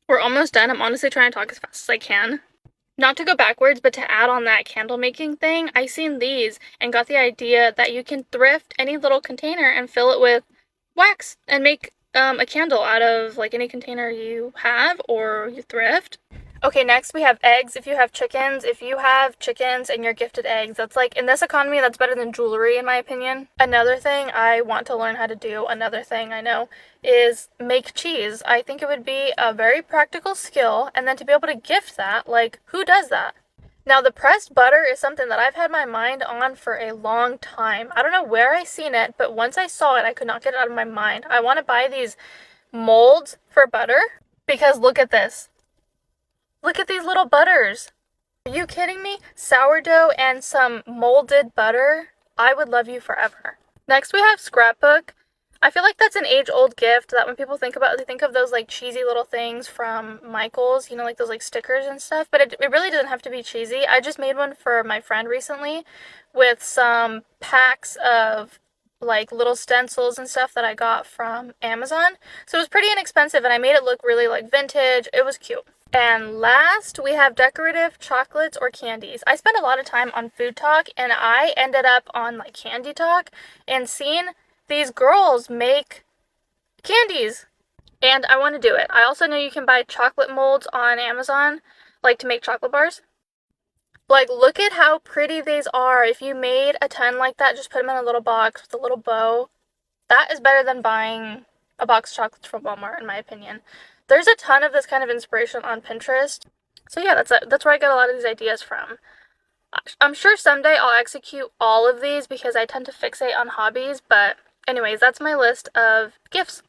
We're almost done. I'm honestly trying to talk as fast as I can. Not to go backwards, but to add on that candle making thing, I seen these and got the idea that you can thrift any little container and fill it with wax and make a candle out of like any container you have or you thrift. Okay, next we have eggs. If you have chickens and you're gifted eggs, that's like, in this economy, that's better than jewelry, in my opinion. Another thing I want to learn how to do, another thing I know, is make cheese. I think it would be a very practical skill, and then to be able to gift that, like, who does that? Now, the pressed butter is something that I've had my mind on for a long time. I don't know where I seen it, but once I saw it, I could not get it out of my mind. I want to buy these molds for butter because look at this. Look at these little butters. Are you kidding me? Sourdough and some molded butter. I would love you forever. Next we have scrapbook. I feel like that's an age-old gift that when people think about it, they think of those like cheesy little things from Michael's, you know, like those like stickers and stuff, but it really doesn't have to be cheesy. I just made one for my friend recently with some packs of like little stencils and stuff that I got from Amazon. So it was pretty inexpensive and I made it look really like vintage. It was cute. And last, we have decorative chocolates or candies. I spent a lot of time on Food Talk and I ended up on like Candy Talk and seeing these girls make candies. And I want to do it. I also know you can buy chocolate molds on Amazon, like to make chocolate bars. Like, look at how pretty these are. If you made a ton like that, just put them in a little box with a little bow. That is better than buying a box of chocolates from Walmart, in my opinion. There's a ton of this kind of inspiration on Pinterest. So yeah, that's where I get a lot of these ideas from. I'm sure someday I'll execute all of these because I tend to fixate on hobbies, but anyways, that's my list of gifts.